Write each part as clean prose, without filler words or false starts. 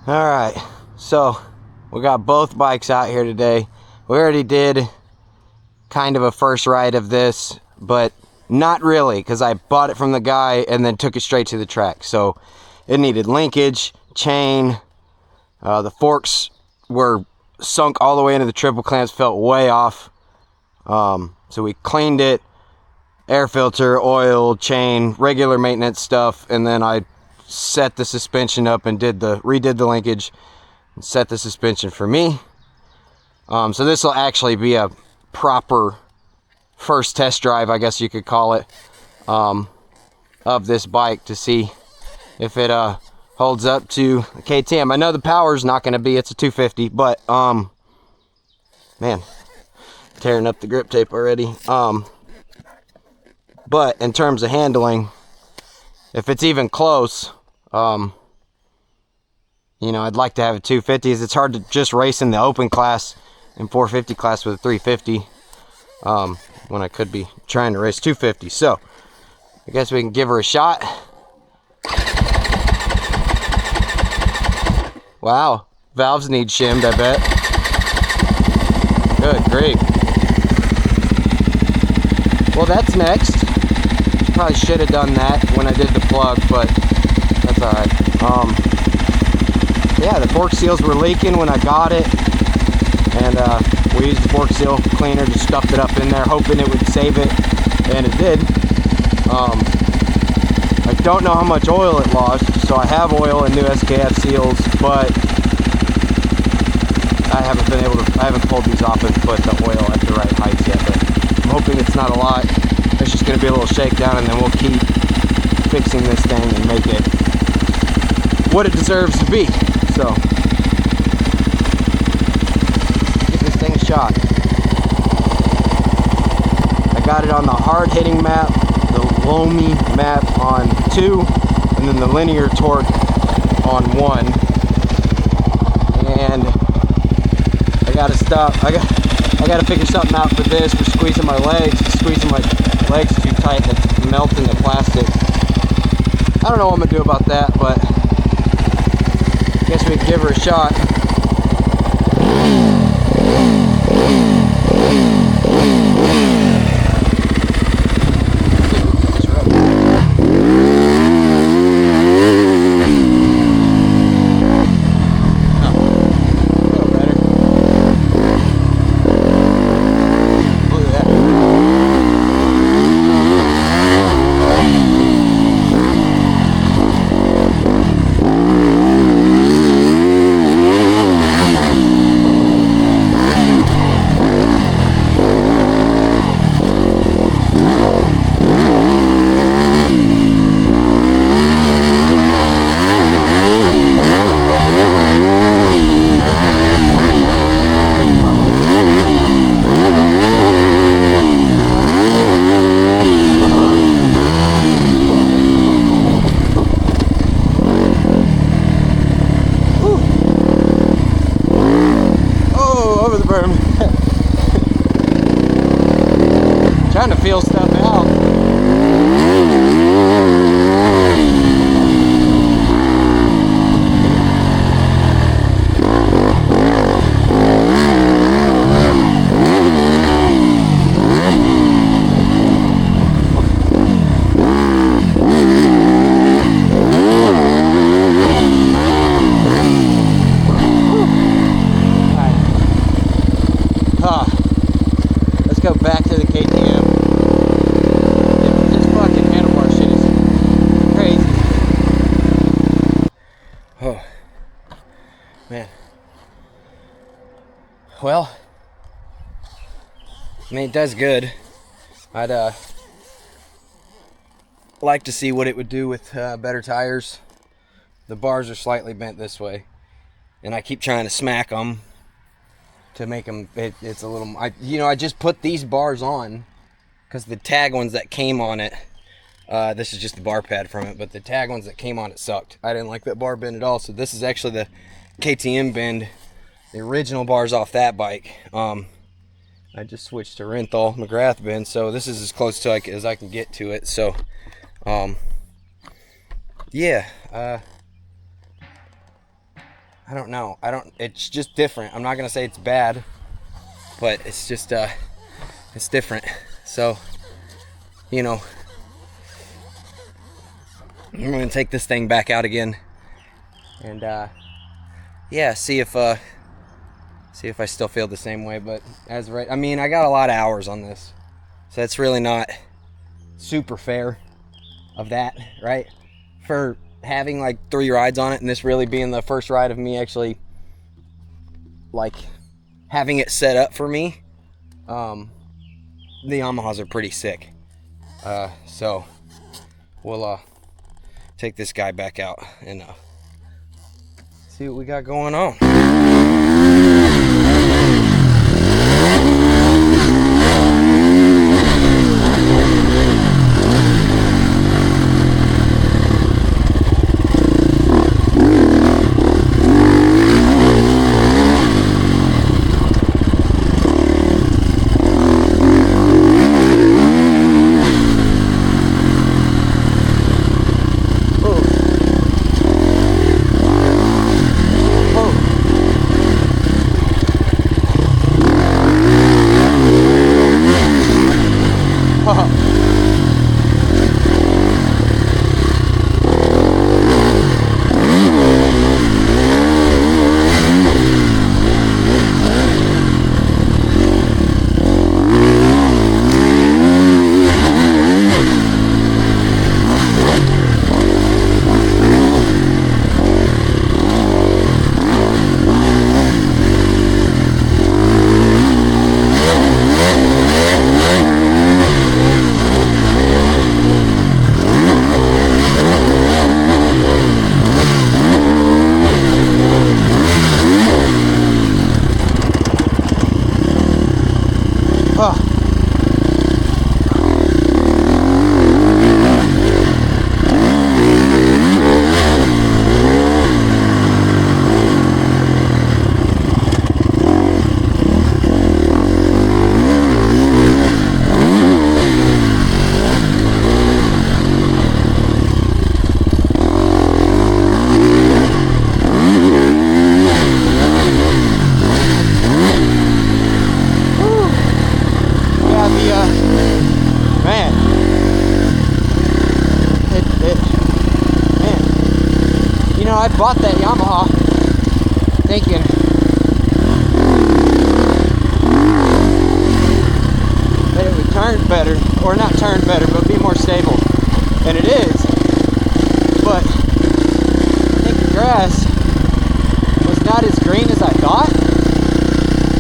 Alright, so we got both bikes out here today. We already did kind of a first ride of this, but not really, because I bought it from the guy and then took it straight to the track. So it needed linkage, chain, the forks were sunk all the way into the triple clamps, felt way off. So we cleaned it, air filter, oil, chain, regular maintenance stuff, and then I set the suspension up and redid the linkage and set the suspension for me. So this will actually be a proper first test drive, I guess you could call it, of this bike to see if it holds up to the KTM. I know the power's not going to be, it's a 250, but man, tearing up the grip tape already. But in terms of handling, if it's even close, you know, I'd like to have a 250s. It's hard to just race in the open class and 450 class with a 350 when I could be trying to race 250. So I guess we can give her a shot. Wow, valves need shimmed, I bet. Good grief. Well, that's next. Probably should have done that when I did the plug, but that's alright. Yeah, the fork seals were leaking when I got it, and we used the fork seal cleaner, just stuffed it up in there, hoping it would save it, and it did. I don't know how much oil it lost, so I have oil and new SKF seals, but I haven't pulled these off and put the oil at the right heights yet, but I'm hoping it's not a lot. It's just going to be a little shakedown, and then we'll keep fixing this thing and make it what it deserves to be. So, give this thing a shot. I got it on the hard-hitting map, the loamy map on 2, and then the linear torque on 1. And I got to stop. I got to figure something out for this. For squeezing my legs. Squeezing my legs too tight and it's melting the plastic. I don't know what I'm gonna do about that, but I guess we can give her a shot. Trying to feel stuff out. Let's go back to the KTM. This fucking handlebar shit is crazy. Oh, man. Well, I mean, it does good. I'd like to see what it would do with better tires. The bars are slightly bent this way, and I keep trying to smack them to make them, it's a little, I just put these bars on because the tag ones that came on it, this is just the bar pad from it, but the tag ones that came on it sucked. I didn't like that bar bend at all, so this is actually the KTM bend, the original bars off that bike. I just switched to Renthal McGrath bend, so this is as close to as I can get to it. So yeah, I don't know. It's just different. I'm not gonna say it's bad, but it's just it's different. So, you know, I'm gonna take this thing back out again, and yeah, see if I still feel the same way. But as right, I mean, I got a lot of hours on this, so it's really not super fair of that, right? For having like 3 rides on it, and this really being the first ride of me actually like having it set up for me. The Yamahas are pretty sick. So we'll take this guy back out and see what we got going on. I bought that Yamaha thinking that it would turn better, or not turn better, but be more stable, and it is. But I think the grass was not as green as I thought.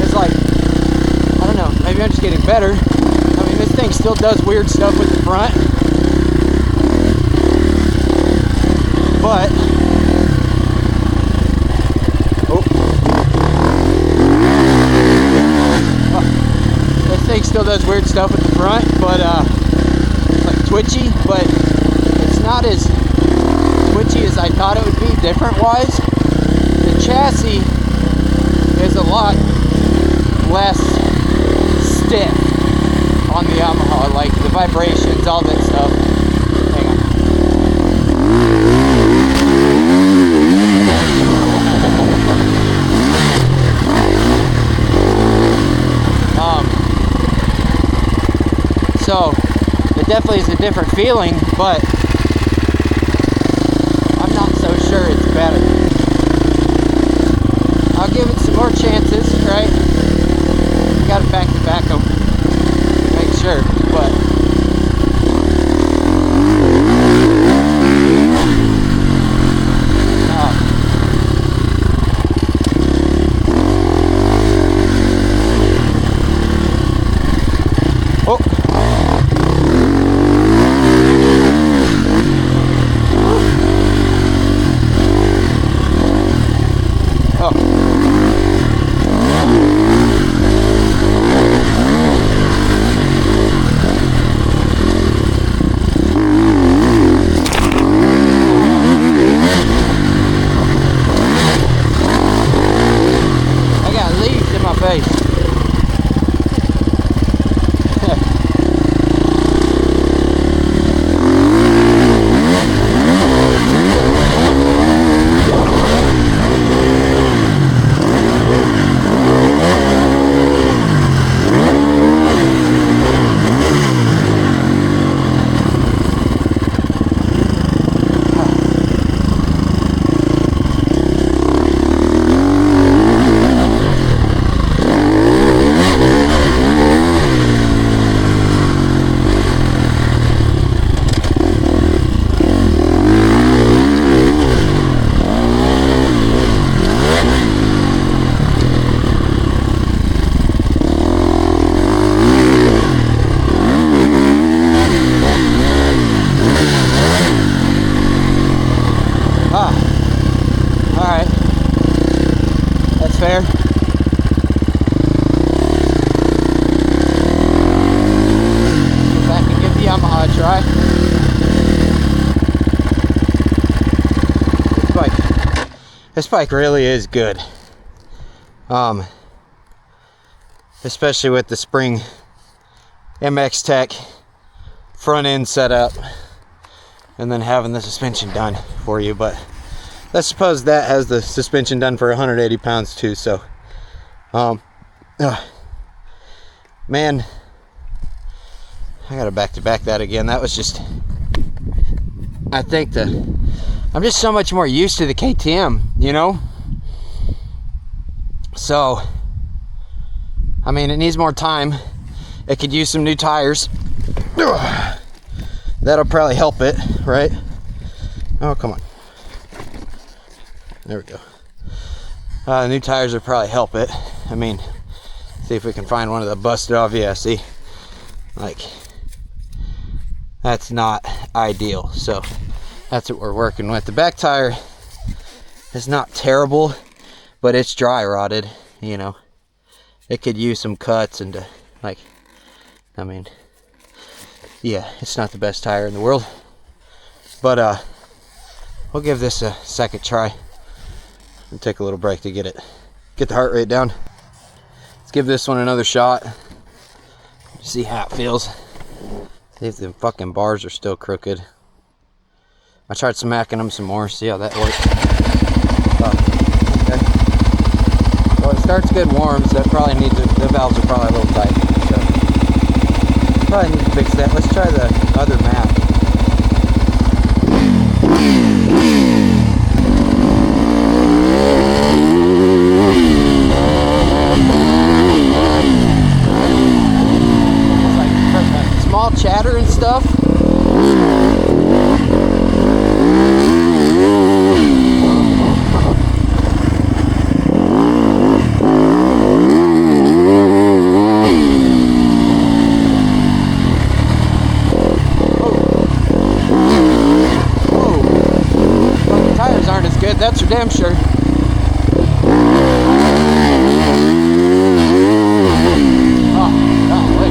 It's like, I don't know, maybe I'm just getting better. I mean, this thing still does weird stuff with the front, but still does weird stuff with the front, but it's like twitchy, but it's not as twitchy as I thought it would be different wise. The chassis is a lot less stiff on the Yamaha, like the vibrations, all that stuff. Hang on. So it definitely is a different feeling, but I'm not so sure it's better. I'll give it some more chances, right? Got to back to back them, make sure, but fair. See if I can give the Yamaha a try. This bike really is good. Especially with the Spring MX Tech front end setup, and then having the suspension done for you. But let's suppose that has the suspension done for 180 pounds too. So man, I gotta back to back that again. That was just, I think I'm just so much more used to the KTM, you know? So I mean, it needs more time. It could use some new tires. That'll probably help it, right? Oh, come on. There we go. New tires will probably help it. I mean, see if we can find one of the busted off. Yeah, see? Like, that's not ideal. So, that's what we're working with. The back tire is not terrible, but it's dry rotted, you know. It could use some cuts and like, I mean, yeah, it's not the best tire in the world, but we'll give this a second try and take a little break to get the heart rate down. Let's give this one another shot, see how it feels. See if the fucking bars are still crooked. I tried smacking them some more, see how that works. Okay. Well, it starts good warm, so that probably needs the valves are probably a little tight. So probably need to fix that. Let's try the other map. It's like small chatter and stuff. That's for damn sure. Oh, golly.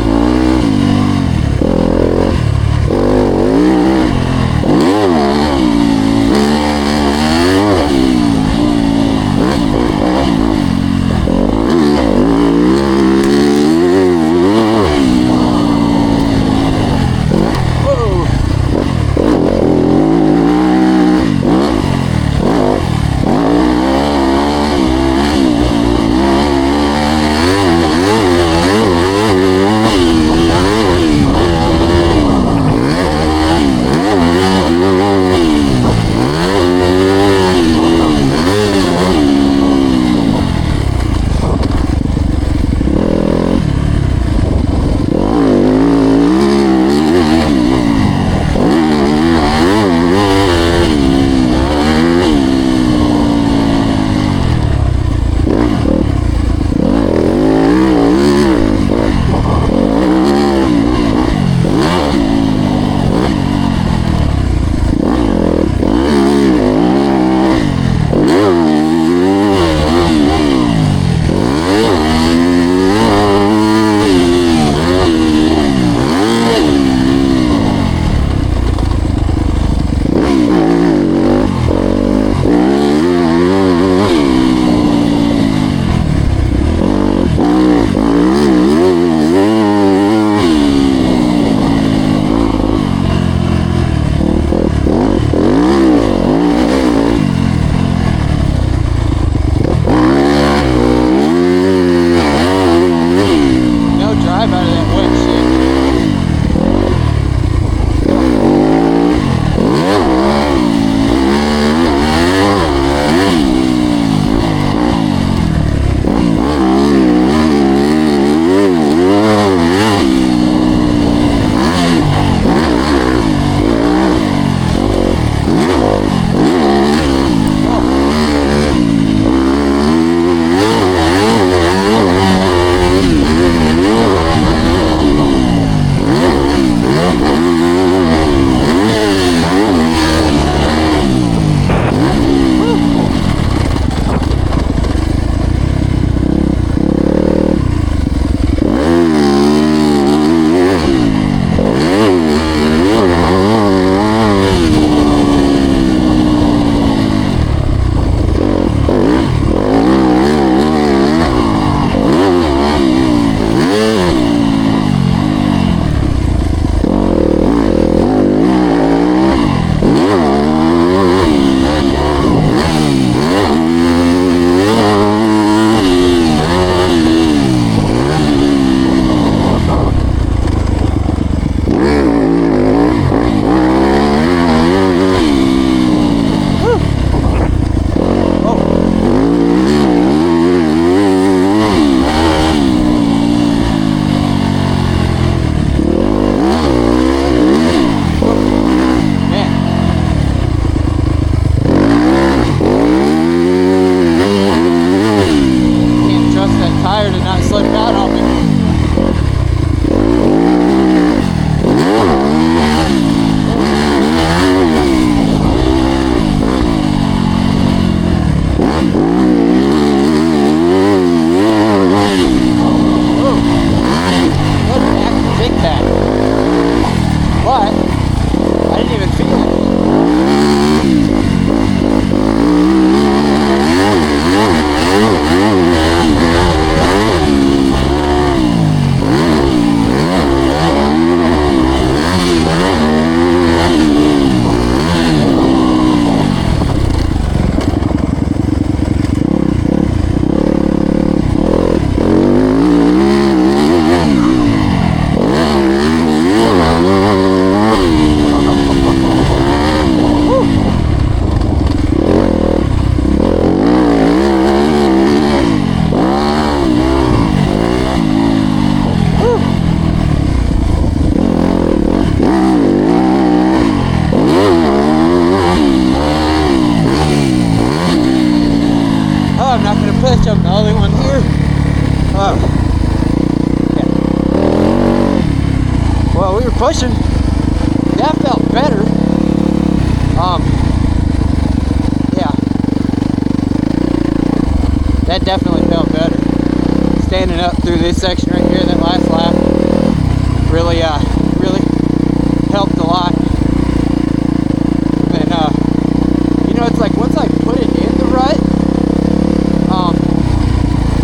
Whoa. switch up the other one here. Yeah. Well, we were pushing. That felt better. Yeah. That definitely felt better. Standing up through this section right here, that last lap, really, really helped a lot. And you know, it's like once I put it in the rut,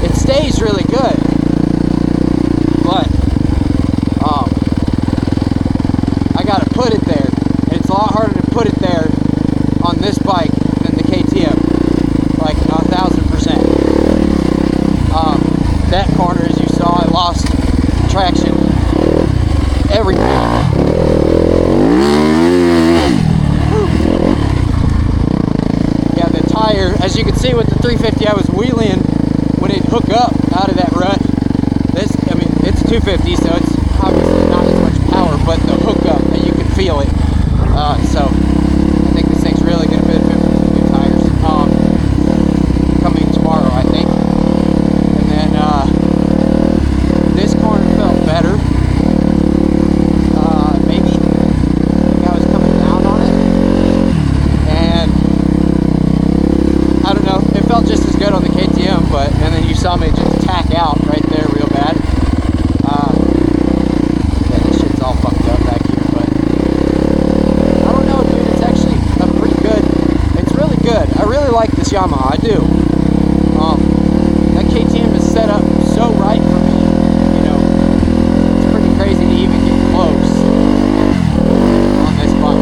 it stays really good. But I gotta put it there. And it's a lot harder to put it there on this bike than the KTM, like 1,000%. That corner, as you saw, I lost traction, everything. Yeah, the tire, as you can see with the 350, I was wheeling when it hook up out of that rut. This, I mean, it's a 250, so it's obviously not as much power, but the hookup, you can feel it. So I think this thing's really going to benefit from the new tires. Coming tomorrow, I think. And then this corner felt better. Maybe. I think I was coming down on it. And I don't know. It felt just as good on the KTM, but and then you saw me just tack out right there real bad. Yeah, this shit's all fucked up back here, but I don't know, dude. It's actually a pretty good. It's really good. I really like this Yamaha. I do. That KTM is set up so right for me. You know, it's pretty crazy to even get close on this bike.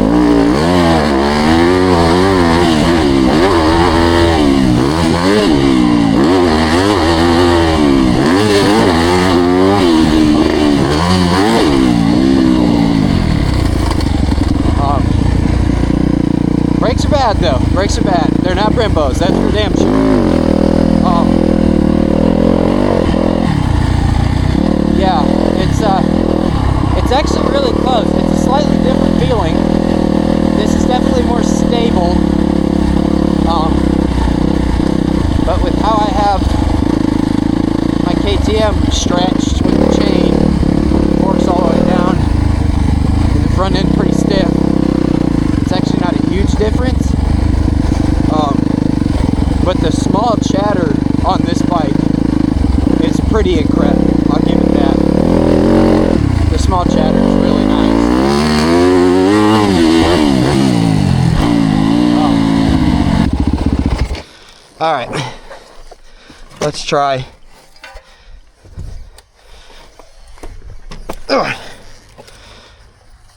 Brakes are bad though. Brakes are bad. They're not Brembos. That's for damn sure. Yeah, it's actually really close. It's a slightly different feeling. This is definitely more stable. But with how I have my KTM stretched with the chain, forks all the way down, and the front end pretty stiff, it's actually not a huge difference. But the small chatter on this bike is pretty incredible. I'll give it that. The small chatter is really nice. All right, let's try. All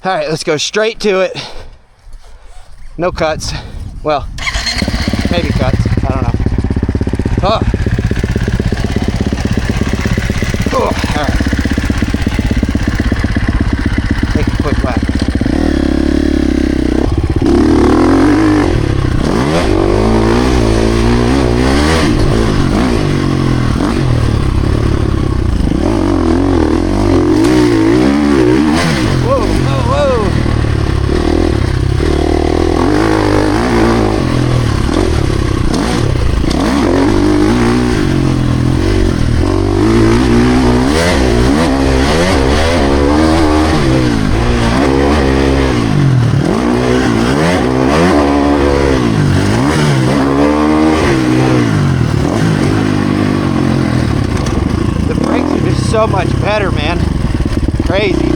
right, let's go straight to it. No cuts. Well, maybe cuts. I don't know. Oh. Oh, all right. Take a quick lap. So much better, man. Crazy.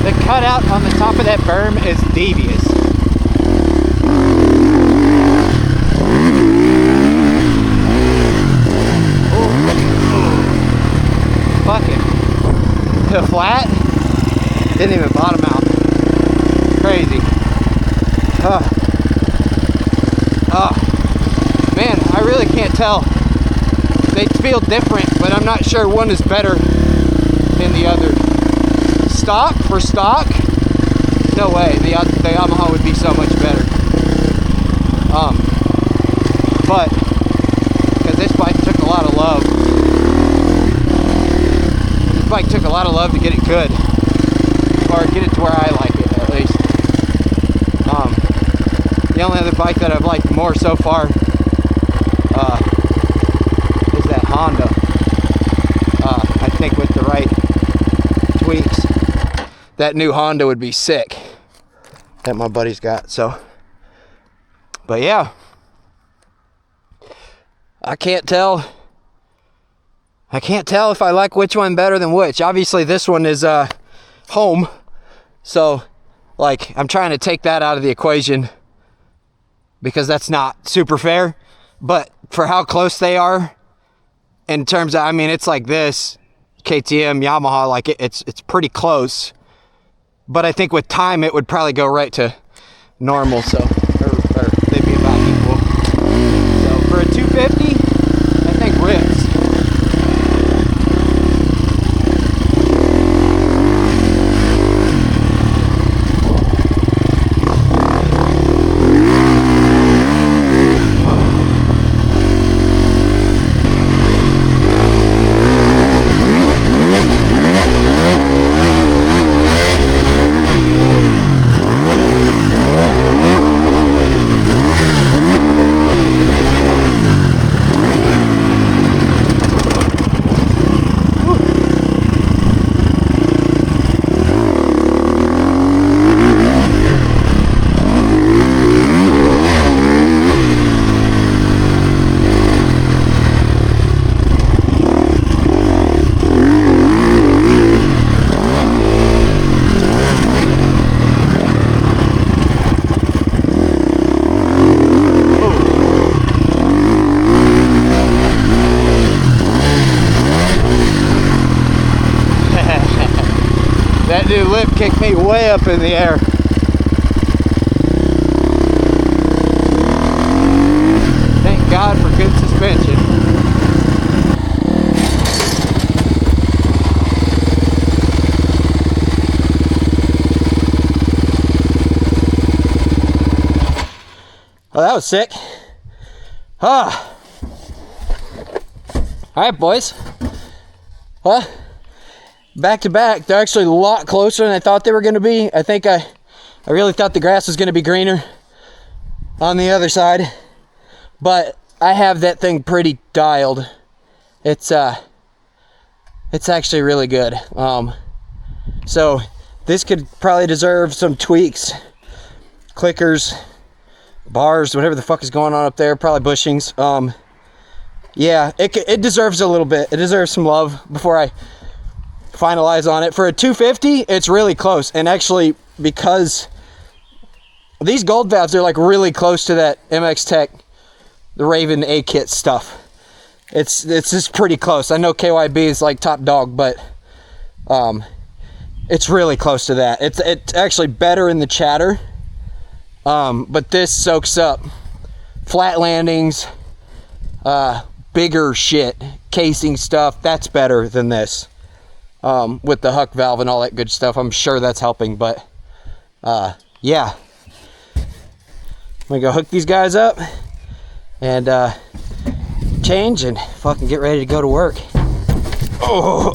The cutout on the top of that berm is devious. The flat didn't even bottom out. Crazy. Man, I really can't tell. They feel different, but I'm not sure one is better than the other. Stock for stock, no way. The Yamaha would be so much better. But lot of love to get it good, or get it to where I like it at least. The only other bike that I've liked more so far is that Honda. I think with the right tweaks, that new Honda would be sick that my buddy's got. So, but yeah, I can't tell if I like which one better than which. Obviously this one is home, so like I'm trying to take that out of the equation because that's not super fair. But for how close they are in terms of, I mean, it's like this KTM Yamaha, like it's pretty close, but I think with time it would probably go right to normal, so or they'd be about equal. So for a 250, I think rips. That new lip kicked me way up in the air. Thank God for good suspension. Oh, that was sick. Ah. All right, boys. Well, back to back, they're actually a lot closer than I thought they were going to be. I think I really thought the grass was going to be greener on the other side, but I have that thing pretty dialed. It's actually really good. So this could probably deserve some tweaks, clickers, bars, whatever the fuck is going on up there, probably bushings. Yeah, it deserves a little bit. It deserves some love before I finalize on it. For a 250, it's really close, and actually because these gold valves are like really close to that MX Tech, the Raven A kit stuff. It's just pretty close. I know KYB is like top dog, but it's really close to that. It's actually better in the chatter, but this soaks up flat landings, bigger shit, casing stuff. That's better than this. With the Huck valve and all that good stuff. I'm sure that's helping, but yeah, I'm gonna go hook these guys up and change and fucking get ready to go to work. Oh,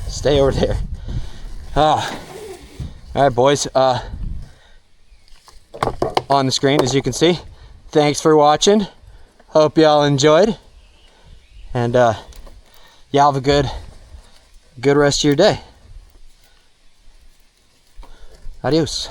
stay over there. All right, boys, on the screen, as you can see, thanks for watching. Hope y'all enjoyed, and y'all have a good rest of your day. Adios.